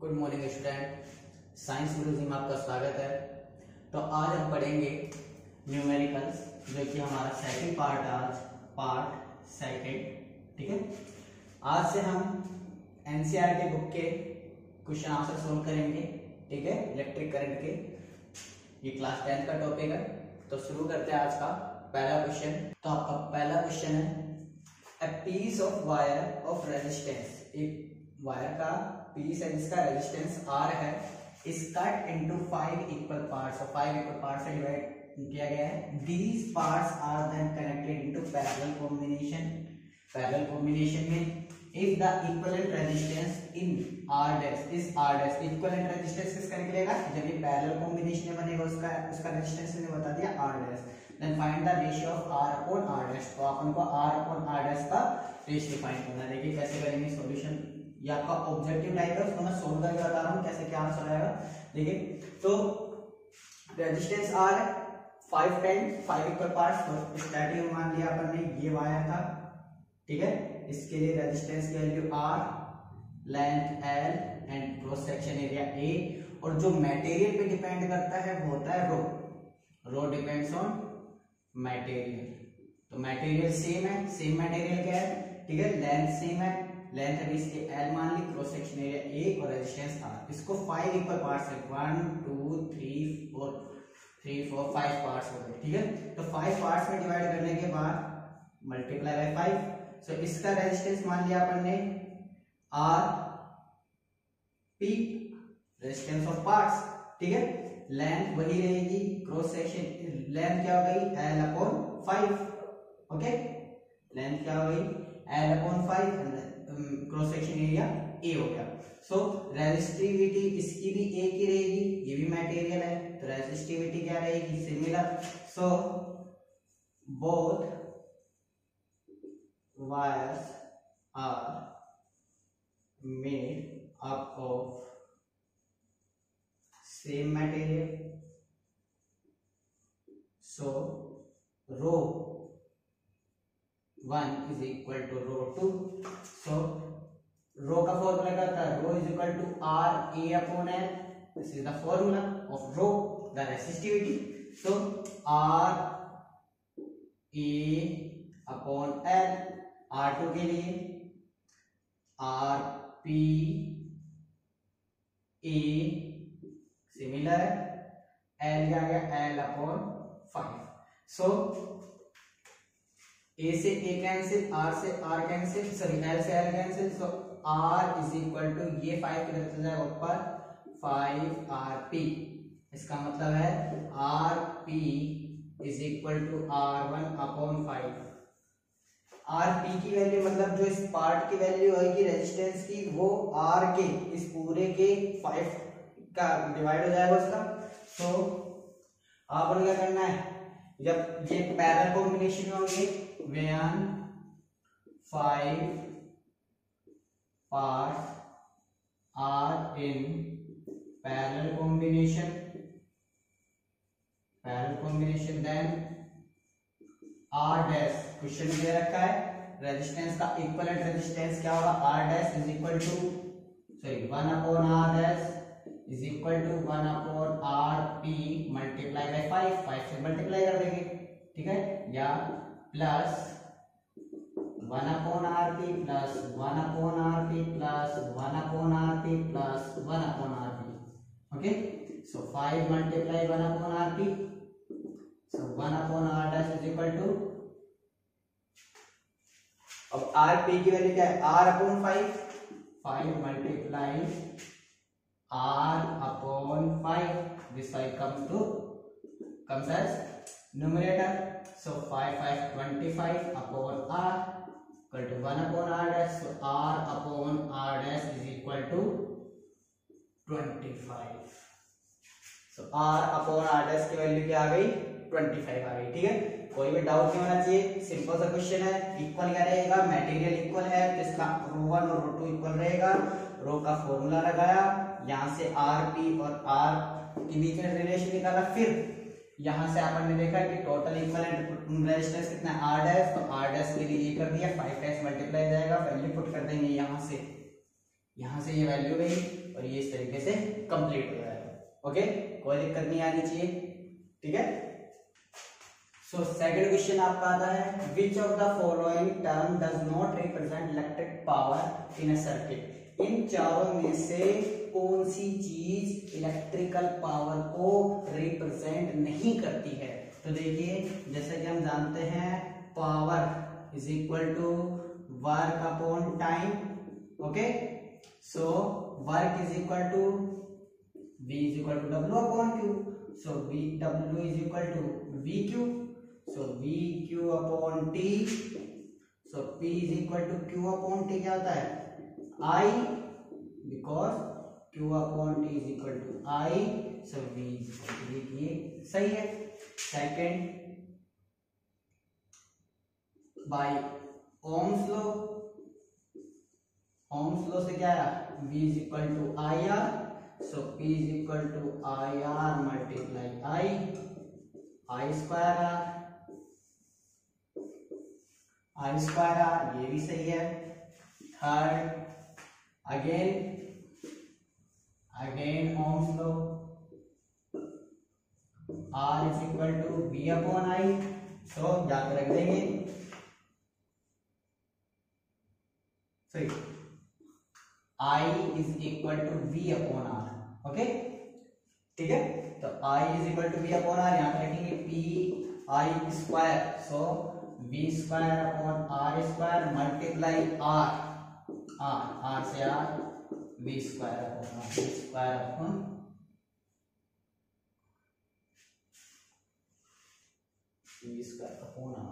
Good morning student, science गुरुजी में आपका स्वागत है। तो आज हम पढ़ेंगे न्यूमेरिकल्स, जो कि हमारा सेकंड पार्ट, आज पार्ट सेकंड। ठीक है, आज से हम एनसीईआरटी बुक के क्वेश्चन आंसर सोल्व करेंगे। ठीक है, इलेक्ट्रिक करंट के, ये क्लास 10 का टॉपिक है। तो शुरू करते हैं आज का पहला क्वेश्चन। तो आपका पहला क्वेश्चन है, a piece of wire of resistance, एक वायर का पीस है जिसका रेजिस्टेंस R है, is cut into 5 equal parts, और 5 इक्वल पार्ट्स से डिवाइड किया गया है। These parts are then connected into parallel combination. Parallel combination में if the equivalent resistance in R dash is R dash, equivalent resistance किसका निकलेगा, जब ये पैरेलल कॉम्बिनेशन में बनेगा उसका रेजिस्टेंस मैंने बता दिया R dash. Then find the ratio of R upon R dash, तो अपन को R अपॉन R डैश का रेशियो फाइंड करना है। देखिए कैसे करेंगे सॉल्यूशन, ये आपका ऑब्जेक्टिव टाइप है, उसको मैं सोल्व करके बता रहा हूँ कैसे क्या आंसर आएगा। देखिए, तो रेजिस्टेंस R है 5 10 5 इक्वल पार्ट्स। तो स्टार्टिंग में मान लिया अपन ने ये वायर था, ठीक है, इसके लिए रेजिस्टेंस की value R, length L and cross section area A, और जो मटेरियल पे डिपेंड करता है वो होता है रो। रो डिपेंड्स ऑन मटेरियल, तो मटेरियल सेम है, सेम मटेरियल क्या है, ठीक है, लेंथ सेम है, लेंथ अभी इसके L मान ली, क्रॉस सेक्शन एरिया A और रेजिस्टेंस R। इसको 5 इक्वल पार्ट्स है, 1 2 3 4 5 पार्ट्स हो गए। ठीक है, तो 5 पार्ट्स में डिवाइड करने के बाद मल्टीप्लाई बाय 5। सो इसका रेजिस्टेंस मान लिया अपन ने R P, resistance of parts, ठीक है, लेंथ वही रहेगी, क्रॉस सेक्शन लेंथ क्या हो गई L अपॉन 5। ओके, लेंथ क्या हो गई L upon 5, cross section area A हो गया। सो रेजिस्टिविटी इसकी भी एक ही रहेगी, ये भी मटेरियल है, तो रेजिस्टिविटी क्या रहेगी, similar. So both wires are made up of same material, so rho 1 is equal to rho 2। so rho का फॉर्मूला क्या होता है, rho is equal to R A upon L। This is the formula of rho, the resistivity. So R A upon L, R2 के लिए R P A similar है, L क्या गया L upon 5। So A से A cancel, R से R cancel, sorry L से L cancel, so R is equal to ये 5 किधर चला जाएगा ऊपर, 5 RP। इसका मतलब है RP is equal to R1 upon 5। RP की वैल्यू मतलब जो इस पार्ट की वैल्यू होगी रेजिस्टेंस की, वो R के इस पूरे के 5 का डिवाइड हो जाएगा उसका। तो आपको क्या करना है, जब ये पैरेलल कॉम्बिनेशन में होंगे, when 5 parts are in parallel combination then R dash, question में दे रखा है रेजिस्टेंस का इक्विवेलेंट रेजिस्टेंस क्या होगा, R dash is equal to 1 upon R dash is equal to 1 upon RP multiply by 5 से मल्टीप्लाई कर देंगे, ठीक है, या plus 1 upon RP plus 1 upon RP plus 1 upon RP plus 1 upon RP। Okay, so 5 multiply 1 upon RP, so 1 upon R dash is equal to, अब RP की value क्या है, R upon 5 multiply R upon 5, this 5 comes as numerator, so 5 5 25 upon R equal to 1 upon R dash, so R upon R dash is equal to 25। so R upon R dash की value क्या आ गई, 25 आ गई। ठीक है, कोई भी doubt नहीं होना चाहिए, सिंपल सा क्वेश्चन है। इक्वल क्या रहेगा, मटेरियल इक्वल है तो इसका रो 1 और रो 2 इक्वल रहेगा। रो का फॉर्मूला लगाया, यहाँ से RP और R के बीच में रिलेशन निकाला, फिर यहाँ से अपन ने देखा कि टोटल इक्विवेलेंट रेजिस्टेंस कितना है R डैश, तो R डैश के लिए ये कर दिया 5 टाइम्स मल्टीप्लाई जाएगा, वैल्यू पुट कर देंगे यहाँ से ये वैल्यू गई और ये इस तरीके से कंप्लीट हो जाएगा। ओके, कोई दिक्कत नहीं आनी चाहिए, ठीक है। सो सेकंड क्वेश्चन आपका आता है, which of the following term does not represent electric power in a circuit. इन चारों में से कौन सी चीज इलेक्ट्रिकल पावर को रिप्रेजेंट नहीं करती है। तो देखिए, जैसे कि हम जानते हैं power is equal to work upon time. Okay, so work is equal to V is equal to W upon Q. So W is equal to VQ. So VQ upon T. So P is equal to Q upon T क्या होता है I, because Q upon T is equal to I. So V is equal to, देखिए सही है। Second, by Ohm's law, Ohm's law से क्या आया, V is equal to IR. So P is equal to IR multiply I square R, ये भी सही है। Third, again Ohm's law, R is equal to V upon I. So याद रख देंगे, सही, I is equal to V upon R। Okay, ठीक है। तो I is equal to V upon R, यहाँ पे रखेंगे P I square. So V square upon R square multiply R से R, V square upon R, V square upon V square upon R।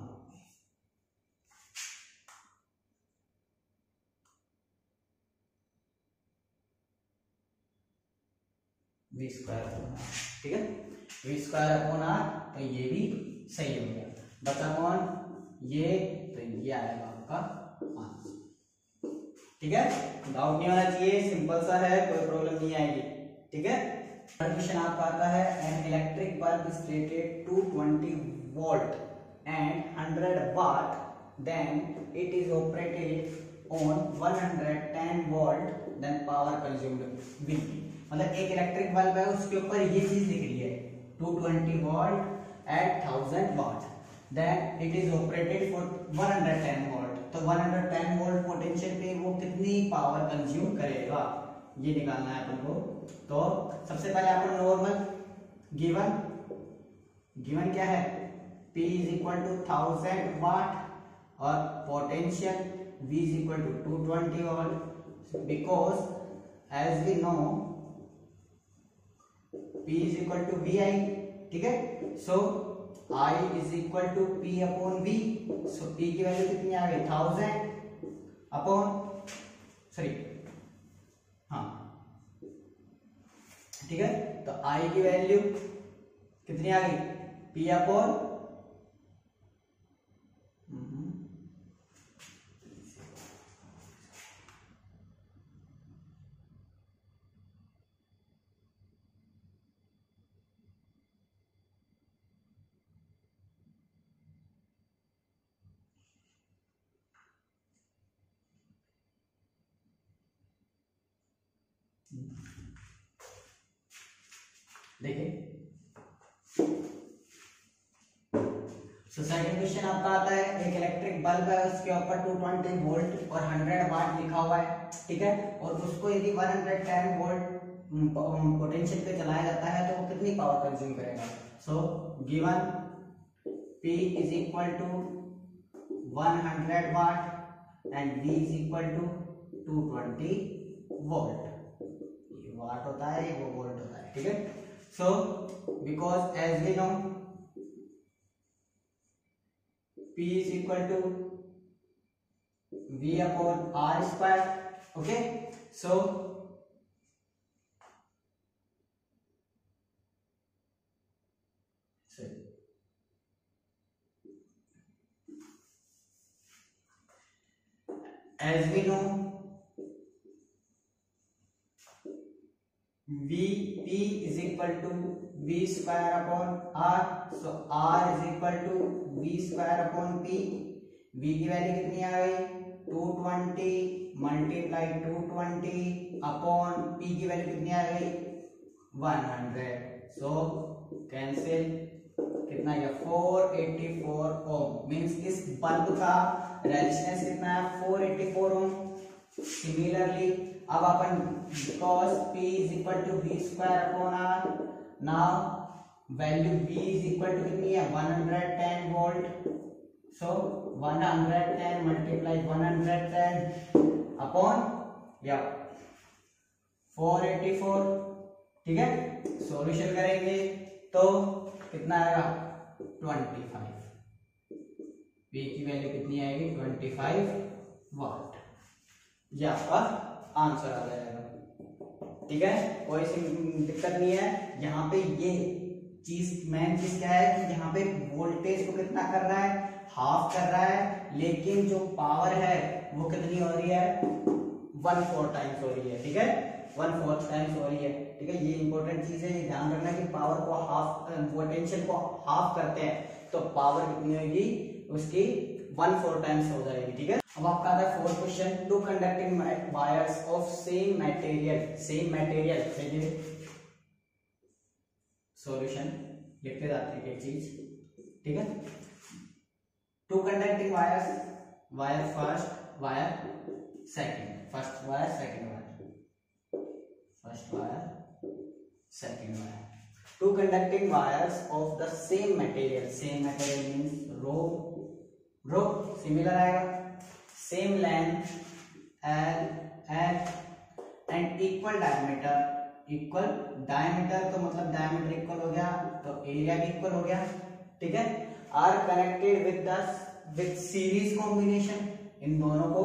V square upon R, ठीक है। V square upon R, तो ये भी सही हो गया। बचा कौन, ये, तो ये आएगा आपका आंसर, ठीक है। डाउट नहीं होना चाहिए, सिंपल सा है, कोई प्रॉब्लम नहीं आएगी, ठीक है। क्वेश्चन आपका आता है, an electric bulb is rated 220 volt and 100 watt, then it is operated on 110 volt, then power consumed will be. मतलब एक इलेक्ट्रिक बल्ब है, उसके ऊपर ये चीज लिख रही है 220 volt at 1000 watt, then it is operated for 110 volt. तो 110 वोल्ट पोटेंशियल पे वो कितनी पावर कंज्यूम करेगा, ये निकालना है अपन को। तो सबसे पहले अपन नॉर्मल गिवन क्या है, P is equal to 1000 watt और potential V is equal to 220 volt, because as we know P is equal to VI, ठीक है। So I is equal to P upon V. So P की value कितनी आ गई, 1000 upon, sorry, हाँ, ठीक है। तो I की वैल्यू कितनी आ गई, P अपॉन, देखिए। सो सेकंड क्वेश्चन आपका आता है, एक इलेक्ट्रिक बल्ब है, उसके ऊपर 220 वोल्ट और 100 वाट लिखा हुआ है, ठीक है। और उसको यदि 110 वोल्ट पोटेंशियल पे चलाया जाता है तो वो कितनी पावर कंज्यूम करेगा। So given P is equal to 100 watt and V is equal to 220 volt. ये वाट होता है, ये वो वोल्ट होता है, ठीक है। So because as we know P is equal to V upon R square, okay, so as we know P is equal to V square upon R, so R is equal to V square upon P। V की value कितनी आ गई, 220 multiply 220 upon P की value कितनी आ गई 100, so cancel, कितना गया 484 ओम, मींस इस बल्ब का रेजिस्टेंस कितना है 484 ओम। सिमिलरली अब अपन cos P is equal to V square upon R, now value V is equal to कितनी है 110 वोल्ट, सो 110 मल्टीप्लाई 110 अपॉन या 484, ठीक है। सॉल्यूशन करेंगे तो कितना आएगा 25, P की वैल्यू कितनी आएगी 25 वाट, ये आपका आंसर आ जाएगा, ठीक है। कोई सी दिक्कत नहीं है। यहाँ पे ये चीज मेन चीज क्या है कि यहाँ पे वोल्टेज को कितना कर रहा है हाफ कर रहा है, लेकिन जो पावर है वो कितनी हो रही है 1/4 टाइम्स हो रही है, ठीक है 1/4 टाइम्स हो रही है, ठीक है। ये इंपॉर्टेंट चीज है, ये ध्यान रखना कि पावर को हाफ, पोटेंशियल को हाफ करते हैं तो पावर कितनी होगी उसकी 1/4 टाइम्स हो जाएगी, ठीक है। अब आपका आता है fourth question, two conducting wires of same material चलिए सॉल्यूशन लिखते जाते हैं एक चीज, ठीक है। Two conducting wires, wire first, wire second, first wire second wire, first wire second wire, two conducting wires of the same material means rho similar आएगा, same length L and equal diameter, तो मतलब diameter equal हो गया तो area भी equal हो गया, ठीक है। Are connected with series combination, इन दोनों को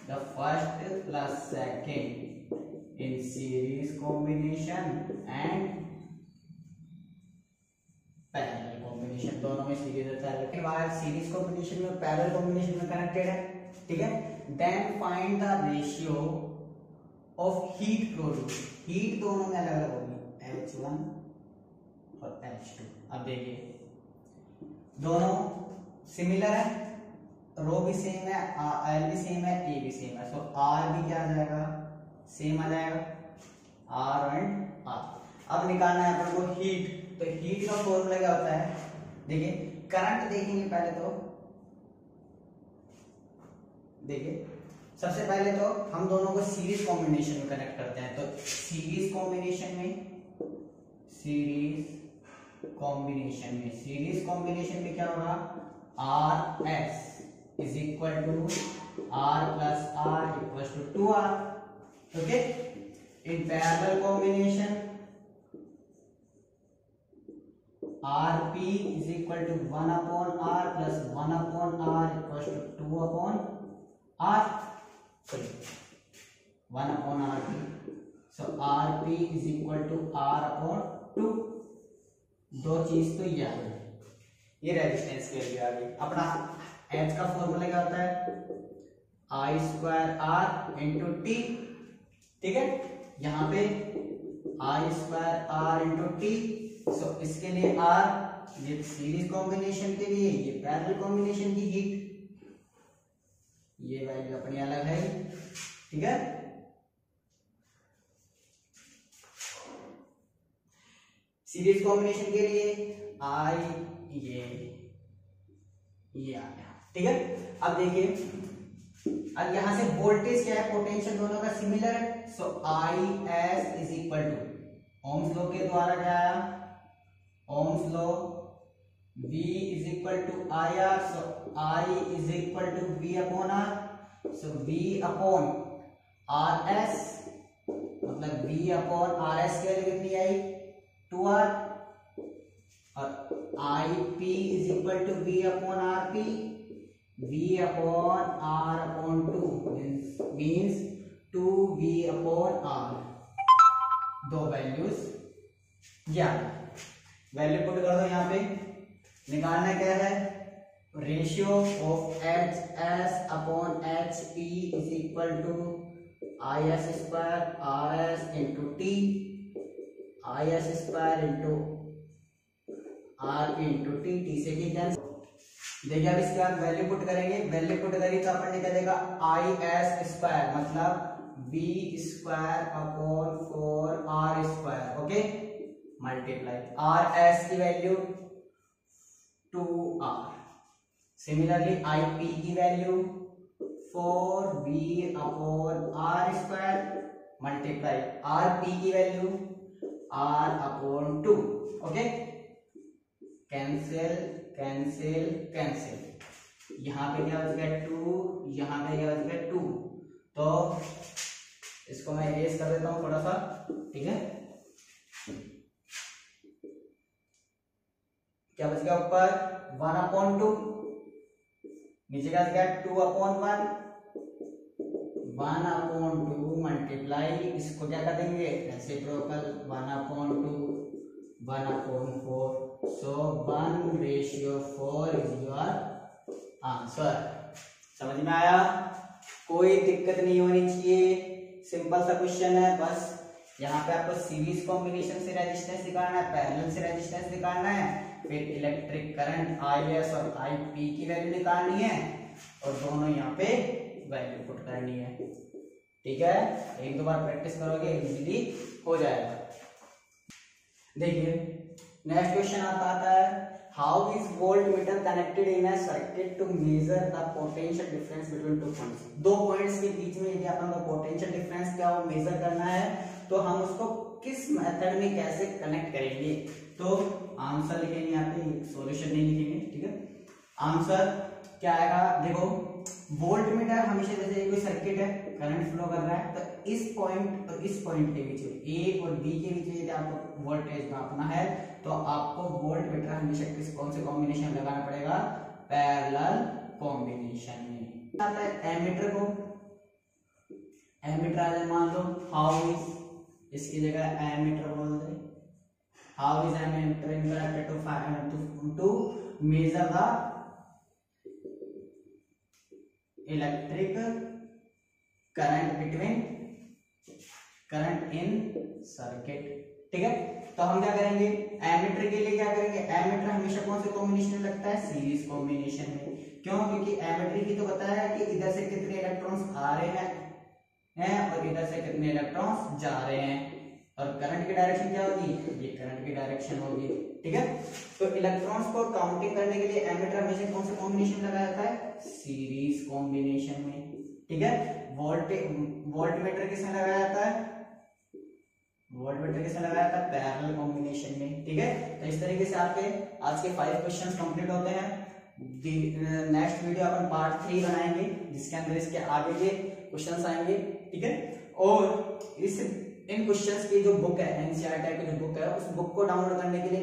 the first plus second in series combination and parallel combination, दोनों में सीरीज और पैरेलल, वायर सीरीज कॉम्बिनेशन में पैरेलल कॉम्बिनेशन में कनेक्टेड है, ठीक है। Then find the ratio of heat produce, heat दोनों में अलग अलग होगी H1 और H2। अब देखिए दोनों सिमिलर है, रो भी सेम है, एल भी सेम है, ए भी सेम है, सो आर भी क्या आ जाएगा सेम आ जाएगा, आर एंड आर। अब निकालना है अपन को हीट, तो हीट का फॉर्मूला क्या होता है, देखिए करंट देखेंगे पहले तो, देखिए सबसे पहले तो हम दोनों को सीरीज कॉम्बिनेशन में कनेक्ट करते हैं, तो सीरीज कॉम्बिनेशन में क्या होगा R S is equal to R plus R equal to 2R, okay. In parallel combination Rp is equal to 1 upon R plus 1 upon R equals to 2 upon R, sorry 1 upon Rp, so Rp is equal to R upon 2, दो चीज तो ये आ गई, ये resistance के लिए आ गई। अपना H का फॉर्मूला क्या होता है I square R into T, ठीक है। यहाँ पे I square R into T, so इसके लिए R, ये सीरीज कॉम्बिनेशन के लिए, ये पैरेलल कॉम्बिनेशन की हीट, ये वैल्यू अपनी अलग है, ठीक है। सीरीज कॉम्बिनेशन के लिए I ये आ गया, ठीक है। अब देखिए अब यहां से वोल्टेज क्या है, पोटेंशियल दोनों का सिमिलर है, so I S is equal to ohm's law के द्वारा क्या आया ohm's law V is equal to I R, so I is equal to V upon R, so V upon R S, मतलब V upon R S की value कितनी आई 2R, और IP is equal to V upon RP, V upon R upon 2 means 2V upon R, दो values या value put कर दो। यहाँ पे निकालना क्या है ratio of H S upon H P is equal to I S square R S into T, I S square into R P into T, T से टी कैंसिल। देखिए अब इसके बाद वैल्यू पुट करेंगे, वैल्यू पुट करेंगे तो अपन निकलेगा आई एस स्क्वायर, मतलब v square upon 4r², okay, multiply rs की वैल्यू 2r, सिमिलरली ip की value 4v upon r² multiply rp की value r upon 2, okay, cancel cancel cancel, यहाँ पे क्या बच गया 2, यहाँ पे क्या बच गया 2, तो इसको मैं इरेज कर देता हूं थोड़ा सा, ठीक है। क्या बच गया ऊपर 1/2, नीचे क्या बच गया 2/1, 1/2 मल्टीप्लाई, इसको क्या कर देंगे reciprocal 1/2 1/4, so 1/4 is your answer. समझ में आया? कोई दिक्कत नहीं होनी चाहिए, सिंपल सा क्वेश्चन है, बस यहाँ पे आपको सीरीज कॉम्बिनेशन से रेजिस्टेंस निकालना है, पैरेलल से रेजिस्टेंस निकालना है, फिर इलेक्ट्रिक करंट IS और IP की वैल्यू निकालनी है और दोनों यहाँ पे वैल्यू पुट करनी है, ठीक है। एक दो बार प्रैक्टिस करोगे इजीली हो जाएगा। देखिए नेक्स्ट क्वेश्चन आता है, how is voltmeter connected in a circuit to measure the potential difference between two points. दो पॉइंट्स के बीच में यदि अपन को पोटेंशियल डिफरेंस क्या वो मेजर करना है तो हम उसको किस मेथड में कैसे कनेक्ट करेंगे। तो आंसर लिखेंगे, यहाँ पे सॉल्यूशन नहीं लिखेंगे, ठीक है। आंसर क्या आएगा, देखो वोल्टमीटर हमेशा, जैसे कोई सर्किट है करंट फ्लो कर रहा है तो इस पॉइंट और इस पॉइंट के बीच में ए और बी के बीच में यदि आपको वोल्टेज नापना है तो आपको वोल्टमीटर हमेशा कौन से कॉम्बिनेशन लगाना पड़ेगा, पैरेलल कॉम्बिनेशन में। आता है एमीटर को, एमीटर आ मान लो हाउ इज, इसकी जगह एमीटर बोल दे, how is ammeter interacted to measure the electric current between current in circuit, ठीक है। तो हम क्या करेंगे, एमीटर के लिए क्या करेंगे, एमीटर हमेशा कौन से कॉम्बिनेशन में लगता है, सीरीज कॉम्बिनेशन में। क्यों, क्योंकि एमीटर की तो पता है कि इधर से कितने इलेक्ट्रॉन्स आ रहे हैं और इधर से कितने इलेक्ट्रॉन्स जा रहे हैं, और करंट की डायरेक्शन क्या होगी, ये करंट की डायरेक्शन होगी, ठीक है। तो इलेक्ट्रॉन्स को काउंटिंग करने के लिए एमीटर हमेशा कौन सा कॉम्बिनेशन लगाया जाता है, सीरीज कॉम्बिनेशन में, ठीक है। वोल्टमीटर किसमें लगाया जाता है, वोल्टमीटर किसमें लगाया जाता है, पैरेलल कॉम्बिनेशन में, ठीक है। तो इस तरीके से आपके आज के 5 क्वेश्चंस कंप्लीट होते हैं। नेक्स्ट वीडियो अपन पार्ट 3 बनाएंगे जिसके अंदर इसके आगे के क्वेश्चंस आएंगे, ठीक है। और इन क्वेश्चंस की जो बुक है एनसीईआरटी की जो बुक है उस बुक को डाउनलोड करने के लिए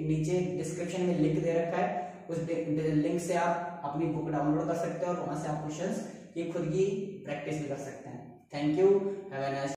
नीचे डिस्क्रिप्शन में लिंक दे रखा है, उस लिंक से आप अपनी बुक डाउनलोड कर सकते हैं और वहां से आप क्वेश्चंस की खुद की प्रैक्टिस भी कर सकते हैं। Thank you, have a nice